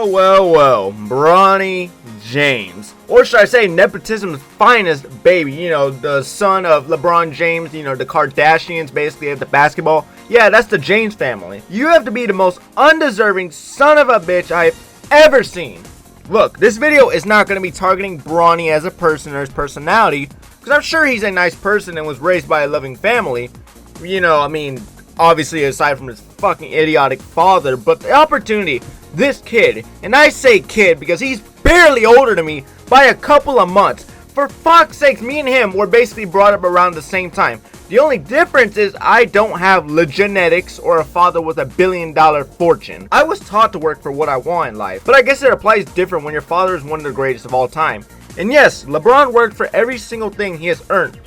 Well, Bronny James. Or should I say Nepotism's finest baby, the son of LeBron James, the Kardashians basically of the basketball. Yeah, that's the James family. You have to be the most undeserving son of a bitch I've ever seen. Look, this video is not going to be targeting Bronny as a person or his personality, because I'm sure he's a nice person and was raised by a loving family. Obviously aside from his fucking idiotic father, but the opportunity this kid, and I say kid because he's barely older than me by a couple of months. For fuck's sake, me and him were basically brought up around the same time. The only difference is I don't have genetics or a father with $1 billion fortune. I was taught to work for what I want in life, but I guess it applies different when your father is one of the greatest of all time. And yes, LeBron worked for every single thing he has earned,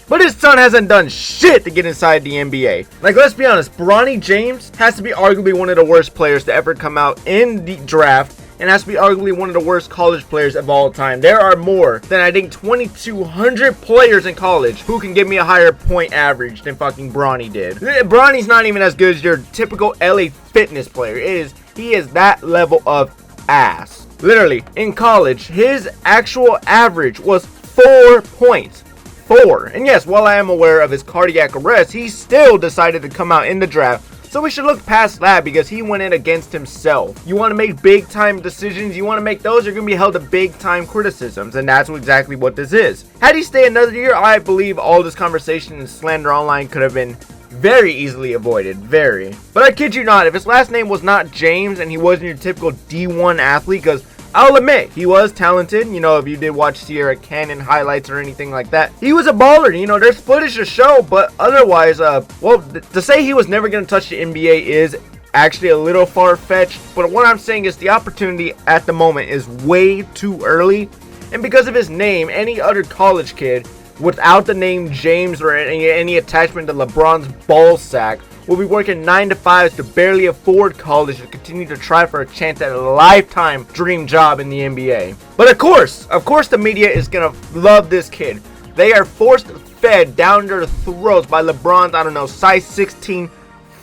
but his son hasn't done shit to get inside the NBA. Like, let's be honest, Bronny James has to be arguably one of the worst players to ever come out in the draft, and has to be arguably one of the worst college players of all time. There are more than, I think, 2,200 players in college who can give me a higher point average than fucking Bronny did. Bronny's not even as good as your typical LA Fitness player. He is that level of ass. Literally, in college, his actual average was 4 points. And yes, while I am aware of his cardiac arrest, he still decided to come out in the draft. So we should look past that because he went in against himself. You want to make big time decisions, you want to make those, you're going to be held to big time criticisms. And that's exactly what this is. Had he stayed another year, I believe all this conversation and slander online could have been very easily avoided. But I kid you not, if his last name was not James and he wasn't your typical D1 athlete, because I'll admit, he was talented. If you did watch Sierra Canyon highlights or anything like that, he was a baller. There's footage to show, but otherwise, to say he was never going to touch the NBA is actually a little far-fetched. But what I'm saying is the opportunity at the moment is way too early. And because of his name, any other college kid without the name James or any attachment to LeBron's ball sack will be working 9 to 5s to barely afford college to continue to try for a chance at a lifetime dream job in the NBA. But of course the media is gonna love this kid. They are forced fed down their throats by LeBron's, size 16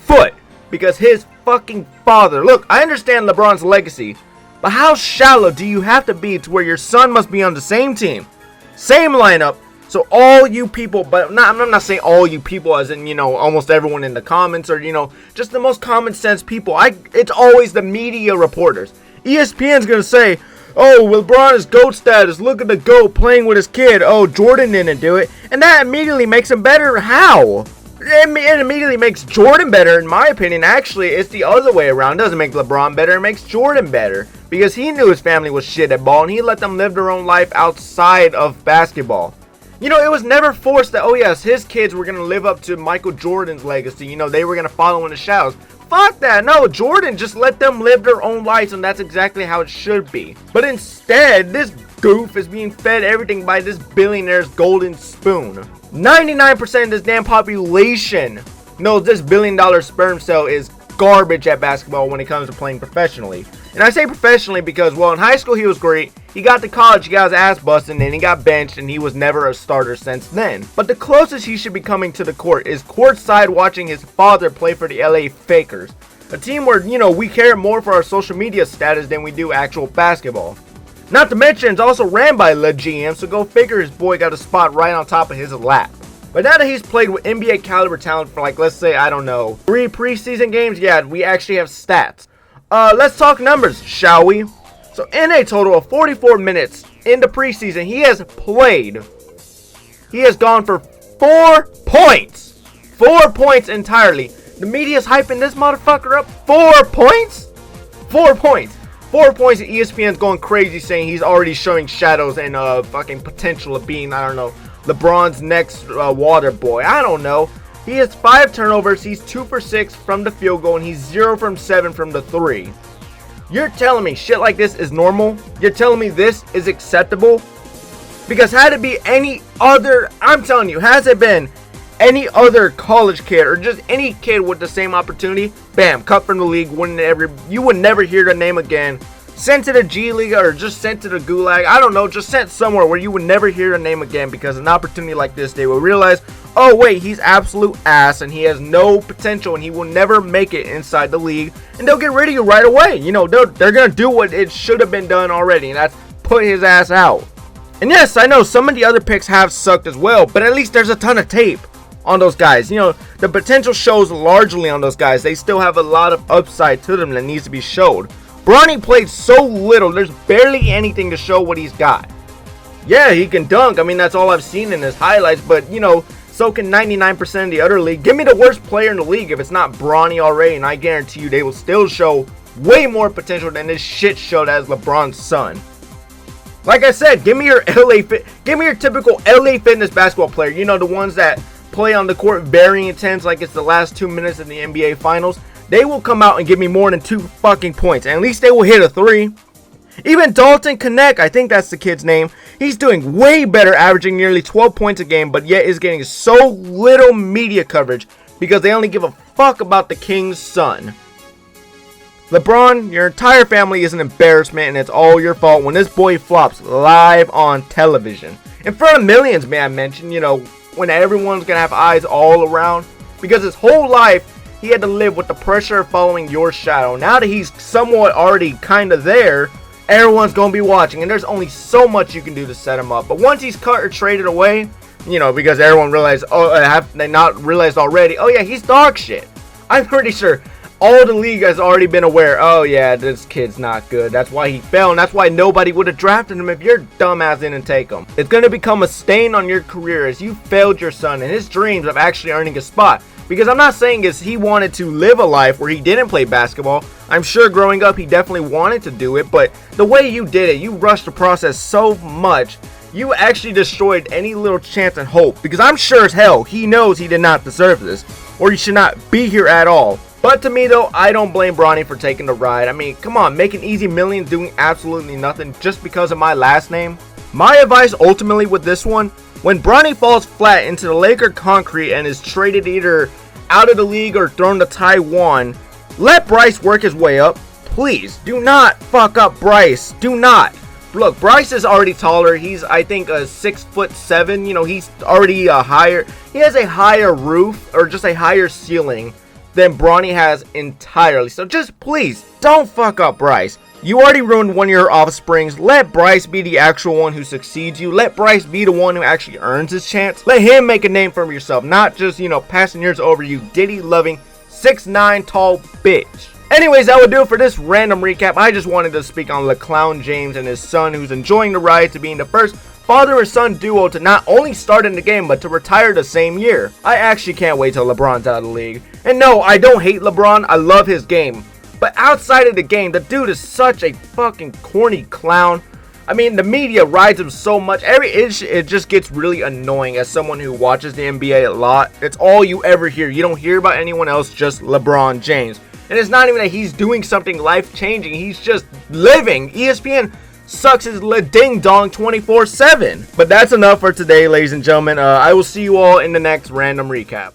foot, because his fucking father. Look, I understand LeBron's legacy, but how shallow do you have to be to where your son must be on the same team, same lineup? So all you people, I'm not saying all you people as in, almost everyone in the comments or, just the most common sense people. It's always the media reporters. ESPN's going to say, oh, LeBron is GOAT status. Look at the GOAT playing with his kid. Oh, Jordan didn't do it. And that immediately makes him better. How? It immediately makes Jordan better, in my opinion. Actually, it's the other way around. It doesn't make LeBron better. It makes Jordan better. Because he knew his family was shit at ball and he let them live their own life outside of basketball. It was never forced that, oh yes, his kids were going to live up to Michael Jordan's legacy. They were going to follow in the shadows. Fuck that. No, Jordan just let them live their own lives, and that's exactly how it should be. But instead, this goof is being fed everything by this billionaire's golden spoon. 99% of this damn population knows this billion-dollar sperm cell is garbage at basketball when it comes to playing professionally. And I say professionally because, in high school he was great. He got to college, he got his ass busted, and then he got benched, and he was never a starter since then. But the closest he should be coming to the court is courtside watching his father play for the LA Fakers. A team where, we care more for our social media status than we do actual basketball. Not to mention, it's also ran by Le GM, so go figure his boy got a spot right on top of his lap. But now that he's played with NBA caliber talent for let's say, 3 preseason games, yeah, we actually have stats. Let's talk numbers, shall we? So in a total of 44 minutes in the preseason, he has gone for 4 points. 4 points entirely. The media's hyping this motherfucker up. 4 points? 4 points. 4 points, and ESPN's going crazy saying he's already showing shadows and fucking potential of being, LeBron's next water boy. I don't know. He has 5 turnovers, he's 2 for 6 from the field goal, and he's 0 from 7 from the 3. You're telling me shit like this is normal? You're telling me this is acceptable? Because had it be any other, I'm telling you, has it been any other college kid or just any kid with the same opportunity, bam, cut from the league, you would never hear the name again. Sent to the G League or just sent to the Gulag, I don't know, just sent somewhere where you would never hear a name again, because an opportunity like this, they will realize, oh wait, he's absolute ass and he has no potential and he will never make it inside the league, and they'll get rid of you right away. You know, they're gonna do what it should have been done already, and that's put his ass out. And yes, I know some of the other picks have sucked as well, but at least there's a ton of tape on those guys. You know, the potential shows largely on those guys. They still have a lot of upside to them that needs to be showed. Bronny played so little, there's barely anything to show what he's got. Yeah, he can dunk. I mean, that's all I've seen in his highlights, but you know, so can 99% of the other league. Give me the worst player in the league if it's not Bronny already, and I guarantee you they will still show way more potential than this shit show that is LeBron's son. Like I said, give me your typical LA Fitness basketball player. You know, the ones that play on the court very intense, like it's the last 2 minutes in the NBA Finals. They will come out and give me more than 2 fucking points, and at least they will hit a 3. Even Dalton Connect, I think that's the kid's name, he's doing way better, averaging nearly 12 points a game, but yet is getting so little media coverage because they only give a fuck about the king's son. LeBron, your entire family is an embarrassment, and it's all your fault when this boy flops live on television. In front of millions, may I mention, you know, when everyone's gonna have eyes all around. Because his whole life, he had to live with the pressure of following your shadow. Now that he's somewhat already kind of there, everyone's gonna be watching, and there's only so much you can do to set him up. But once he's cut or traded away, you know, because everyone realized, have they not realized already, oh yeah, he's dog shit. I'm pretty sure all the league has already been aware, oh yeah, this kid's not good. That's why he fell, and that's why nobody would have drafted him if your dumbass didn't take him. It's going to become a stain on your career as you failed your son and his dreams of actually earning a spot. Because I'm not saying is he wanted to live a life where he didn't play basketball. I'm sure growing up he definitely wanted to do it, but the way you did it, you rushed the process so much, you actually destroyed any little chance and hope. Because I'm sure as hell he knows he did not deserve this, or he should not be here at all. But to me though, I don't blame Bronny for taking the ride. I mean, come on, making easy millions doing absolutely nothing just because of my last name. My advice ultimately with this one, when Bronny falls flat into the Laker concrete and is traded either out of the league or thrown to Taiwan, let Bryce work his way up. Please, do not fuck up Bryce. Do not. Look, Bryce is already taller. He's, I think, a 6'7". You know, he's already he has a higher roof, or just a higher ceiling than Bronny has entirely. So just please don't fuck up Bryce. You already ruined one of your offsprings. Let Bryce be the actual one who succeeds you. Let Bryce be the one who actually earns his chance. Let him make a name for himself, not just, you know, passing yours over you Diddy loving 6'9" tall bitch. Anyways, that would do it for this random recap. I just wanted to speak on Bronny James and his son, who's enjoying the ride to being the first father and son duo to not only start in the game, but to retire the same year. I actually can't wait till LeBron's out of the league. And no, I don't hate LeBron, I love his game. But outside of the game, the dude is such a fucking corny clown. I mean, the media rides him so much. It just gets really annoying as someone who watches the NBA a lot. It's all you ever hear. You don't hear about anyone else, just LeBron James. And it's not even that he's doing something life-changing. He's just living. ESPN sucks his ding dong 24/7. But that's enough for today, ladies and gentlemen. I will see you all in the next random recap.